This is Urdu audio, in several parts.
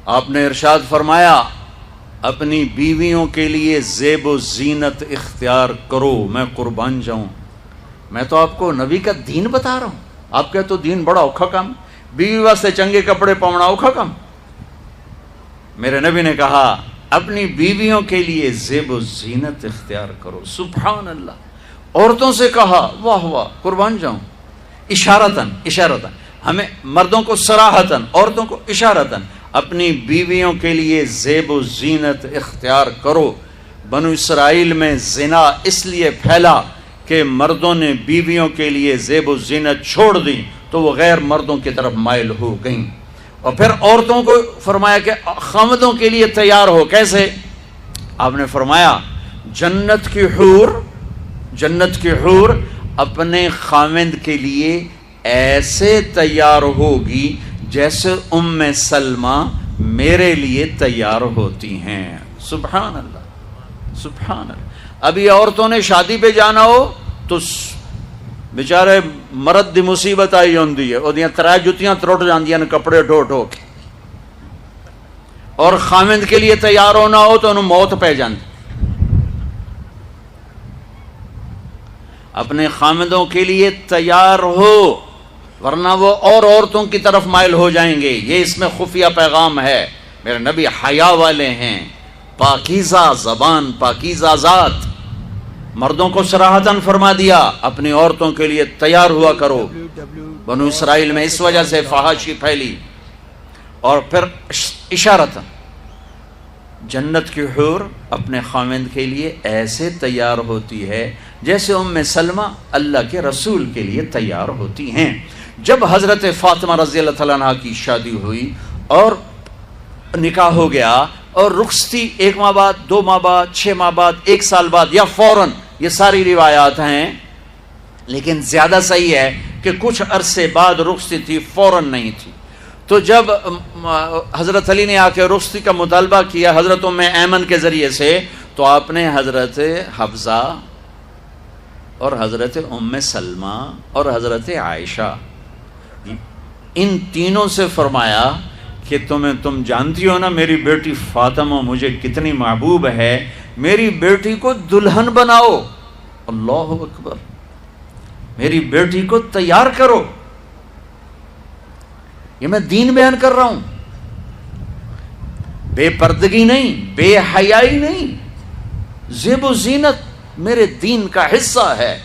آپ نے ارشاد فرمایا اپنی بیویوں کے لیے زیب و زینت اختیار کرو، میں قربان جاؤں۔ میں تو آپ کو نبی کا دین بتا رہا ہوں، آپ کہتے تو دین بڑا اوکھا کام، بیوی واسطے چنگے کپڑے پاؤنا اوکھا کام۔ میرے نبی نے کہا اپنی بیویوں کے لیے زیب و زینت اختیار کرو۔ سبحان اللہ۔ عورتوں سے کہا، واہ واہ، قربان جاؤں، اشارتاً ہمیں مردوں کو صراحتاً، عورتوں کو اشارتاً، اپنی بیویوں کے لیے زیب و زینت اختیار کرو۔ بنو اسرائیل میں زنا اس لیے پھیلا کہ مردوں نے بیویوں کے لیے زیب و زینت چھوڑ دی تو وہ غیر مردوں کی طرف مائل ہو گئیں۔ اور پھر عورتوں کو فرمایا کہ خامدوں کے لیے تیار ہو۔ کیسے؟ آپ نے فرمایا جنت کی حور اپنے خامد کے لیے ایسے تیار ہوگی جیسے ام سلمہ میرے لیے تیار ہوتی ہیں۔ سبحان اللہ، سبحان اللہ۔ ابھی عورتوں نے شادی پہ جانا ہو تو بیچارے مرد دی مصیبت آئی ہوندی ہے، وہ ترائے جتیاں تروٹ جاندیاں نے کپڑے ڈھو ڈھو کے، اور خامد کے لیے تیار ہونا ہو تو انہوں موت پہ جاندی۔ اپنے خامدوں کے لیے تیار ہو ورنہ وہ اور عورتوں کی طرف مائل ہو جائیں گے۔ یہ اس میں خفیہ پیغام ہے۔ میرے نبی حیا والے ہیں، پاکیزہ زبان، پاکیزہ ذات۔ مردوں کو صراحتاً فرما دیا اپنی عورتوں کے لیے تیار ہوا کرو۔ بنو اسرائیل میں اس وجہ سے فحاشی پھیلی۔ اور پھر اشارتاً جنت کی حور اپنے خامند کے لیے ایسے تیار ہوتی ہے جیسے ام سلمہ اللہ کے رسول کے لیے تیار ہوتی ہیں۔ جب حضرت فاطمہ رضی اللہ تعالیٰ عنہ کی شادی ہوئی اور نکاح ہو گیا اور رخصتی 1 ماہ بعد، 2 ماہ بعد، 6 ماہ بعد، 1 سال بعد یا فوراً، یہ ساری روایات ہیں، لیکن زیادہ صحیح ہے کہ کچھ عرصے بعد رخصتی تھی، فوراً نہیں تھی۔ تو جب حضرت علی نے آ کے رخصتی کا مطالبہ کیا حضرت ام ایمن کے ذریعے سے، تو آپ نے حضرت حفصہ اور حضرت ام سلمہ اور حضرت عائشہ ان تینوں سے فرمایا کہ تم جانتی ہو نا میری بیٹی فاطمہ مجھے کتنی محبوب ہے، میری بیٹی کو دلہن بناؤ۔ اللہ اکبر، میری بیٹی کو تیار کرو۔ یہ میں دین بیان کر رہا ہوں، بے پردگی نہیں، بے حیائی نہیں، زیب و زینت میرے دین کا حصہ ہے،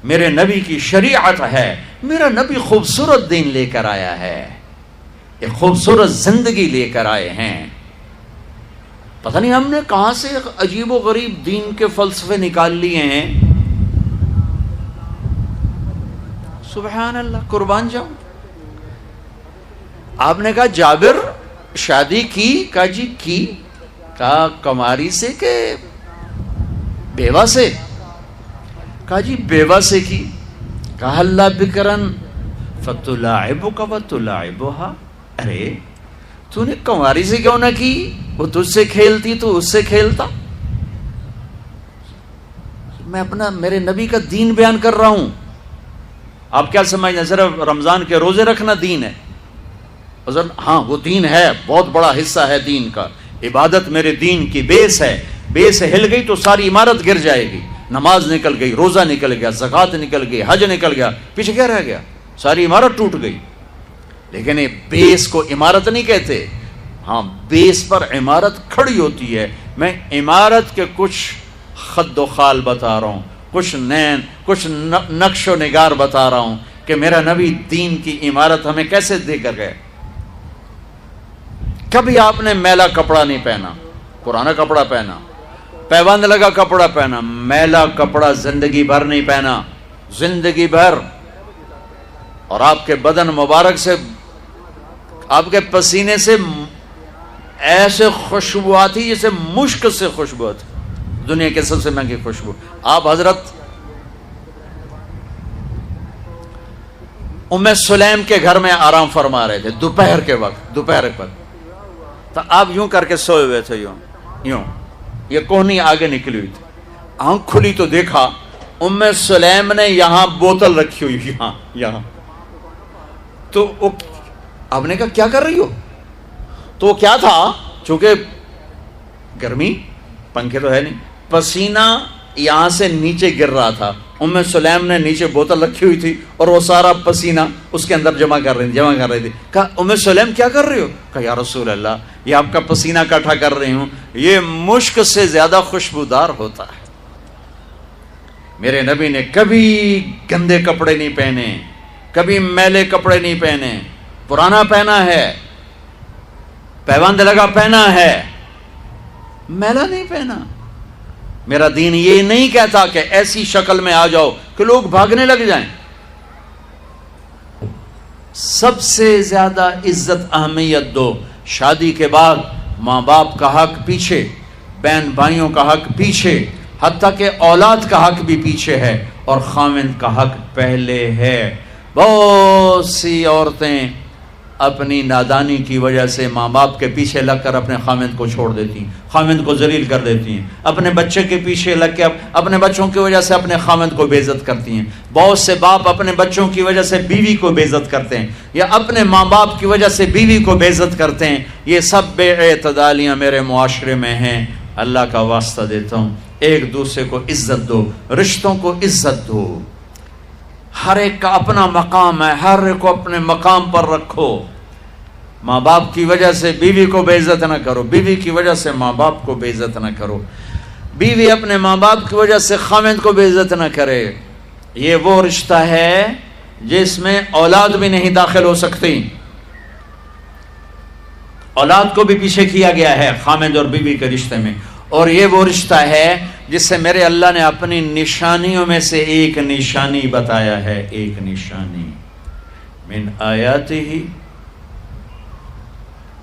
میرے نبی کی شریعت ہے، میرا نبی خوبصورت دین لے کر آیا ہے، ایک خوبصورت زندگی لے کر آئے ہیں۔ پتہ نہیں ہم نے کہاں سے عجیب و غریب دین کے فلسفے نکال لیے ہیں۔ سبحان اللہ، قربان جاؤں۔ آپ نے کہا جابر شادی کی؟ کہا جی کی۔ کہا کماری سے کہ بیوہ سے؟ کہا جی بیوہ سے کی۔ کہا اللہ بکرن فتلاعبک وتلاعبها، ارے تو نے کنواری سے کیوں نہ کی؟ وہ تجھ سے کھیلتی تو اس سے کھیلتا۔ میں میرے نبی کا دین بیان کر رہا ہوں۔ آپ کیا سمجھنا صرف رمضان کے روزے رکھنا دین ہے؟ ہاں وہ دین ہے، بہت بڑا حصہ ہے دین کا۔ عبادت میرے دین کی بیس ہے، بیس ہل گئی تو ساری عمارت گر جائے گی۔ نماز نکل گئی، روزہ نکل گیا، زکوٰۃ نکل گئی، حج نکل گیا، پیچھے کیا رہ گیا؟ ساری عمارت ٹوٹ گئی۔ لیکن یہ بیس کو عمارت نہیں کہتے، ہاں بیس پر عمارت کھڑی ہوتی ہے۔ میں عمارت کے کچھ خد و خال بتا رہا ہوں، کچھ نقش و نگار بتا رہا ہوں کہ میرا نبی دین کی عمارت ہمیں کیسے دے کر گئے۔ کبھی آپ نے میلا کپڑا نہیں پہنا، پرانا کپڑا پہنا، پیبند لگا کپڑا پہنا، میلا کپڑا زندگی بھر نہیں پہنا، زندگی بھر۔ اور آپ کے بدن مبارک سے، آپ کے پسینے سے ایسے خوشبو آتی جیسے مشک سے خوشبو آتی، دنیا کے سب سے مہنگی خوشبو۔ آپ حضرت ام سلیم کے گھر میں آرام فرما رہے تھے دوپہر کے وقت، تو آپ یوں کر کے سوئے ہوئے تھے، یوں یہ کوہنی آگے نکلی ہوئی تھی۔ آنکھ کھلی تو دیکھا ام سلیم نے یہاں بوتل رکھی ہوئی، یہاں تو آپ نے کہا کیا کر رہی ہو؟ تو وہ کیا تھا، چونکہ گرمی، پنکھے تو ہے نہیں، پسینہ یہاں سے نیچے گر رہا تھا. ام سلیم نے نیچے بوتل رکھی ہوئی تھی اور وہ سارا پسینہ اس کے اندر جمع کر رہی تھی. کہا ام سلیم کیا کر رہی ہو؟ کہا یا رسول اللہ یہ آپ کا پسینہ اکٹھا کر رہی ہوں، یہ مشک سے زیادہ خوشبودار ہوتا ہے. میرے نبی نے کبھی گندے کپڑے نہیں پہنے، کبھی میلے کپڑے نہیں پہنے، پرانا پہنا ہے، پیوند لگا پہنا ہے، میلا نہیں پہنا. میرا دین یہ نہیں کہتا کہ ایسی شکل میں آ جاؤ کہ لوگ بھاگنے لگ جائیں. سب سے زیادہ عزت اہمیت دو. شادی کے بعد ماں باپ کا حق پیچھے، بہن بھائیوں کا حق پیچھے، حتیٰ کہ اولاد کا حق بھی پیچھے ہے اور خاوند کا حق پہلے ہے. بہت سی عورتیں اپنی نادانی کی وجہ سے ماں باپ کے پیچھے لگ کر اپنے خاوند کو چھوڑ دیتی ہیں، خاوند کو ذلیل کر دیتی ہیں. اپنے بچے کے پیچھے لگ کے اپنے بچوں کی وجہ سے اپنے خاوند کو بے عزت کرتی ہیں. بہت سے باپ اپنے بچوں کی وجہ سے بیوی کو بے عزت کرتے ہیں، یا اپنے ماں باپ کی وجہ سے بیوی کو بے عزت کرتے ہیں. یہ سب بے اعتدالیاں میرے معاشرے میں ہیں. اللہ کا واسطہ دیتا ہوں، ایک دوسرے کو عزت دو، رشتوں کو عزت دو. ہر ایک کا اپنا مقام ہے، ہر ایک کو اپنے مقام پر رکھو. ماں باپ کی وجہ سے بیوی کو بے عزت نہ کرو، بیوی کی وجہ سے ماں باپ کو بے عزت نہ کرو، بیوی اپنے ماں باپ کی وجہ سے خاوند کو بے عزت نہ کرے. یہ وہ رشتہ ہے جس میں اولاد بھی نہیں داخل ہو سکتی. اولاد کو بھی پیچھے کیا گیا ہے خاوند اور بیوی کے رشتے میں. اور یہ وہ رشتہ ہے جس سے میرے اللہ نے اپنی نشانیوں میں سے ایک نشانی بتایا ہے. ایک نشانی، من آیاتہ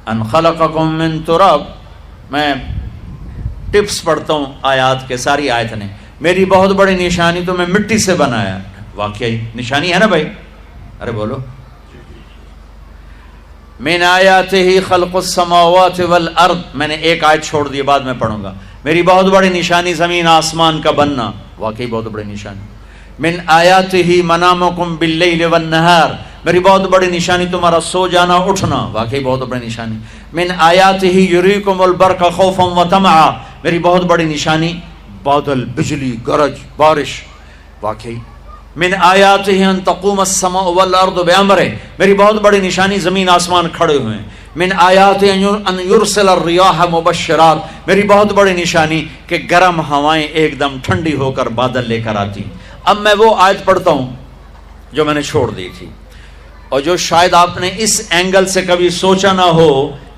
ان خلقکم من تراب. میں ٹپس پڑھتا ہوں آیات کے، ساری آیت نے. میری بہت بڑی نشانی تو میں مٹی سے بنایا. واقعی نشانی ہے نا بھائی؟ ارے بولو. من آیاتہ خلق السماوات والارض. میں نے ایک آیت چھوڑ دی، بعد میں پڑھوں گا. میری بہت بڑی نشانی زمین آسمان کا بننا. واقعی بہت بڑی نشانی. من آیاتہ منامکم باللیل والنہار. میری بہت بڑی نشانی تمہارا سو جانا اٹھنا. واقعی بہت بڑی نشانی. من آیاتہ یریکم البرق خوفا وطمعا. میری بہت بڑی نشانی بادل، بجلی، گرج، بارش. واقعی. من آیاتہ ان تقوم السماء والارض بامرہ. میری بہت بڑی نشانی زمین آسمان کھڑے ہوئے ہیں. من آیاتہ ان یرسل الریاح مبشرات. میری بہت بڑی نشانی کہ گرم ہوائیں ایک دم ٹھنڈی ہو کر بادل لے کر آتی. اب میں وہ آیت پڑھتا ہوں جو میں نے چھوڑ دی تھی، اور جو شاید آپ نے اس اینگل سے کبھی سوچا نہ ہو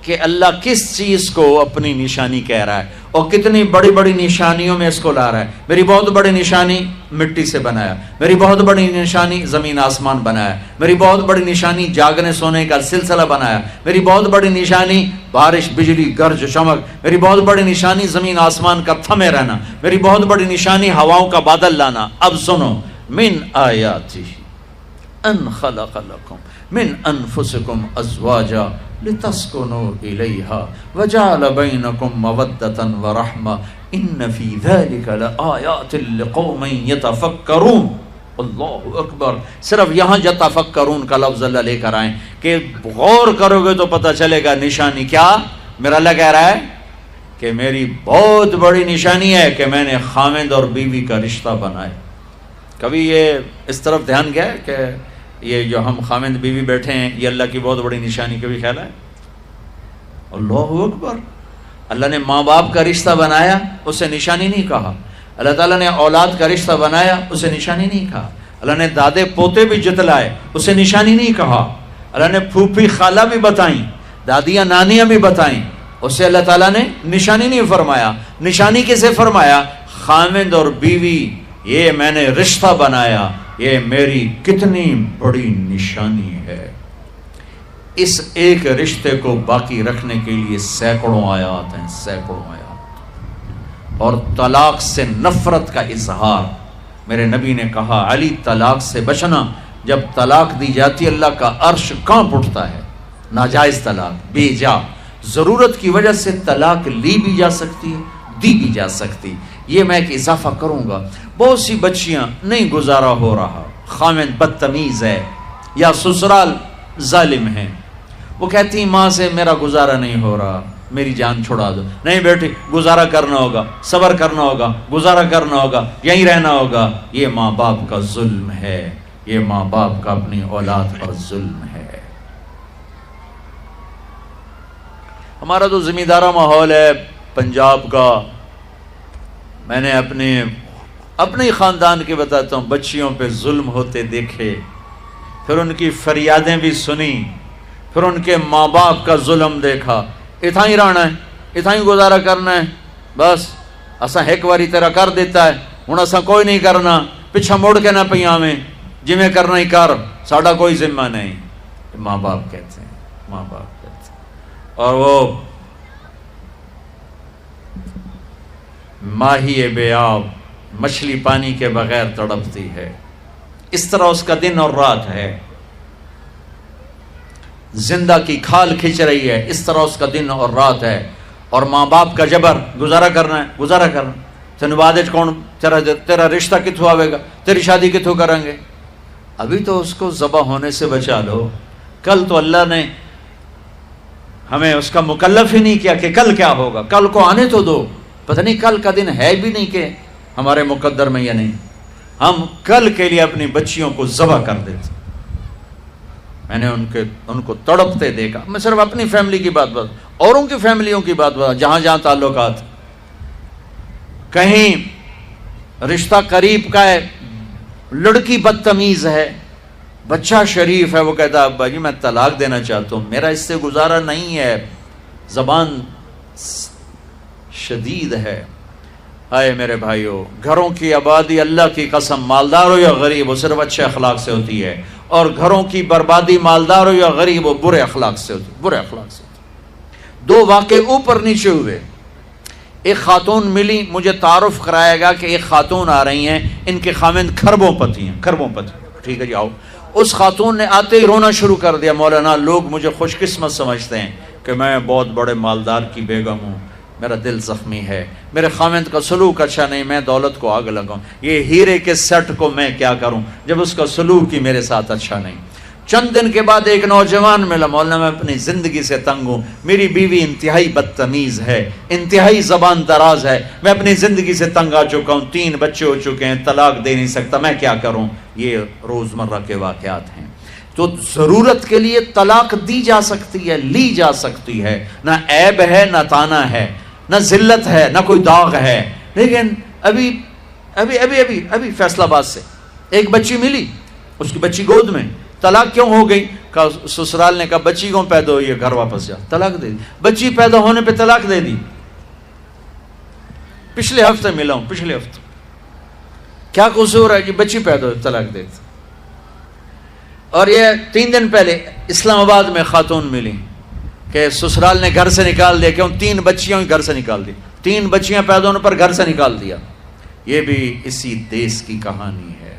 کہ اللہ کس چیز کو اپنی نشانی کہہ رہا ہے اور کتنی بڑی بڑی نشانیوں میں اس کو لا رہا ہے. میری بہت بڑی نشانی مٹی سے بنایا، میری بہت بڑی نشانی زمین آسمان بنایا، میری بہت بڑی نشانی جاگنے سونے کا سلسلہ بنایا، میری بہت بڑی نشانی بارش، بجلی، گرج، چمک، میری بہت بڑی نشانی زمین آسمان کا تھمے رہنا، میری بہت بڑی نشانی ہواؤں کا بادل لانا. اب سنو، من آیاتہ ان خلق لکم من انفسکم ازواجا لتسکنوا الیہا وجعل بینکم مودۃ ورحمہ ان فی ذلک لآیات لقوم یتفکرون. اللہ اکبر. صرف یہاں یتفکرون کا لفظ اللہ لے کر آئیں کہ غور کرو گے تو پتہ چلے گا نشانی کیا. میرا اللہ کہہ رہا ہے کہ میری بہت بڑی نشانی ہے کہ میں نے خاوند اور بیوی کا رشتہ بنایا. کبھی یہ اس طرف دھیان گیا ہے کہ یہ جو ہم خاوند بیوی بیٹھے ہیں یہ اللہ کی بہت بڑی نشانی؟ کبھی خیال ہے؟ اللہ اکبر. اللہ نے ماں باپ کا رشتہ بنایا، اسے نشانی نہیں کہا. اللہ تعالیٰ نے اولاد کا رشتہ بنایا، اسے نشانی نہیں کہا. اللہ نے دادے پوتے بھی جتلائے، اسے نشانی نہیں کہا. اللہ نے پھوپھی خالہ بھی بتائیں، دادیاں نانیاں بھی بتائیں، اسے اللہ تعالیٰ نے نشانی نہیں فرمایا. نشانی کسے فرمایا؟ خاوند اور بیوی، یہ میں نے رشتہ بنایا، یہ میری کتنی بڑی نشانی ہے. اس ایک رشتے کو باقی رکھنے کے لیے سینکڑوں آیات ہیں، سینکڑوں آیات. اور طلاق سے نفرت کا اظہار. میرے نبی نے کہا علی طلاق سے بچنا. جب طلاق دی جاتی اللہ کا عرش کانپ اٹھتا ہے. ناجائز طلاق، بے جا، ضرورت کی وجہ سے طلاق لی بھی جا سکتی ہے، دی بھی جا سکتی. یہ میں ایک اضافہ کروں گا. بہت سی بچیاں نہیں گزارا ہو رہا، خاوند بدتمیز ہے یا سسرال ظالم ہے، وہ کہتی ماں سے میرا گزارا نہیں ہو رہا، میری جان چھڑا دو. نہیں بیٹی، گزارا کرنا ہوگا، صبر کرنا ہوگا، گزارا کرنا ہوگا، یہیں رہنا ہوگا. یہ ماں باپ کا ظلم ہے، یہ ماں باپ کا اپنی اولاد پر ظلم ہے. ہمارا تو زمیندارہ ماحول ہے پنجاب کا. میں نے اپنے خاندان کے بتاتا ہوں، بچیوں پہ ظلم ہوتے دیکھے، پھر ان کی فریادیں بھی سنی، پھر ان کے ماں باپ کا ظلم دیکھا. اتھا ہی رہنا ہے، اتھا ہی گزارا کرنا ہے، بس اساں ایک باری تیرا کر دیتا ہے، ہن اساں کوئی نہیں کرنا، پچھا مڑ کے نہ پیاویں، جویں کرنا ہی کر، ساڈا کوئی ذمہ نہیں. ماں باپ کہتے ہیں، ماں باپ کہتے ہیں. اور وہ ماہی بے آب، مچھلی پانی کے بغیر تڑپتی ہے، اس طرح اس کا دن اور رات ہے. زندہ کی کھال کھچ رہی ہے، اس طرح اس کا دن اور رات ہے. اور ماں باپ کا جبر، گزارا کرنا ہے، گزارا کرنا. تین بعد کون تیرا رشتہ کتوں آئے گا، تیری شادی کتوں کریں گے. ابھی تو اس کو ذبح ہونے سے بچا لو. کل تو اللہ نے ہمیں اس کا مکلف ہی نہیں کیا کہ کل کیا ہوگا، کل کو آنے تو دو. پتہ نہیں کل کا دن ہے بھی نہیں کہ ہمارے مقدر میں یا نہیں. ہم کل کے لیے اپنی بچیوں کو ذبح کر دیتے. میں نے ان کو تڑپتے دیکھا. میں صرف اپنی فیملی کی بات اوروں کی فیملیوں کی بات جہاں جہاں تعلقات. کہیں رشتہ قریب کا ہے، لڑکی بدتمیز ہے، بچہ شریف ہے، وہ کہتا ابا جی میں طلاق دینا چاہتا ہوں، میرا اس سے گزارا نہیں ہے، زبان شدید ہے. آئے میرے بھائیو، گھروں کی آبادی اللہ کی قسم، مالدار ہو یا غریب ہو، صرف اچھے اخلاق سے ہوتی ہے. اور گھروں کی بربادی مالدار ہو یا غریب ہو، برے اخلاق سے ہوتی ہے، برے اخلاق سے ہوتی ہے. دو واقعے اوپر نیچے ہوئے. ایک خاتون ملی، مجھے تعارف کرایا گا کہ ایک خاتون آ رہی ہیں، ان کے خاوند کھربوں پتی ہیں، کھربوں پتی. ٹھیک ہے جی آؤ. اس خاتون نے آتے ہی رونا شروع کر دیا. مولانا لوگ مجھے خوش قسمت سمجھتے ہیں کہ میں بہت بڑے مالدار کی بیگم ہوں، میرا دل زخمی ہے، میرے خاوند کا سلوک اچھا نہیں، میں دولت کو آگ لگاؤں، یہ ہیرے کے سیٹ کو میں کیا کروں جب اس کا سلوک ہی میرے ساتھ اچھا نہیں. چند دن کے بعد ایک نوجوان ملا. مولانا میں اپنی زندگی سے تنگ ہوں، میری بیوی انتہائی بدتمیز ہے، انتہائی زبان دراز ہے، میں اپنی زندگی سے تنگ آ چکا ہوں، 3 بچے ہو چکے ہیں، طلاق دے نہیں سکتا، میں کیا کروں. یہ روزمرہ کے واقعات ہیں. تو ضرورت کے لیے طلاق دی جا سکتی ہے، لی جا سکتی ہے، نہ عیب ہے نہ تانا ہے، نہ ذلت ہے نہ کوئی داغ ہے. لیکن ابھی فیصلہ آباد سے ایک بچی ملی، اس کی بچی گود میں. طلاق کیوں ہو گئی؟ سسرال نے کہا بچی کیوں پیدا ہوئی ہے، گھر واپس جا. طلاق دے دی. بچی پیدا ہونے پہ طلاق دے دی. پچھلے ہفتے ملا ہوں، پچھلے ہفتے. کیا قصور ہے کہ بچی پیدا ہوئی طلاق دے دی. اور یہ 3 دن پہلے اسلام آباد میں خاتون ملی کہ سسرال نے گھر سے نکال دیا، کیوں 3 بچیاں گھر سے نکال دی، 3 بچیاں پیدا ہونے پر گھر سے نکال دیا. یہ بھی اسی دیس کی کہانی ہے،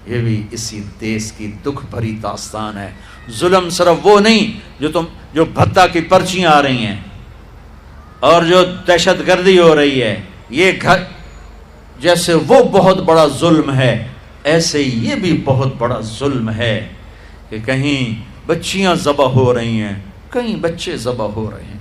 یہ بھی اسی دیس کی دکھ بھری داستان ہے. ظلم صرف وہ نہیں جو بھتہ کی پرچیاں آ رہی ہیں اور جو دہشت گردی ہو رہی ہے، یہ گھر جیسے وہ بہت بڑا ظلم ہے، ایسے یہ بھی بہت بڑا ظلم ہے کہ کہیں بچیاں ذبح ہو رہی ہیں، کہیں بچے ذبح ہو رہے ہیں.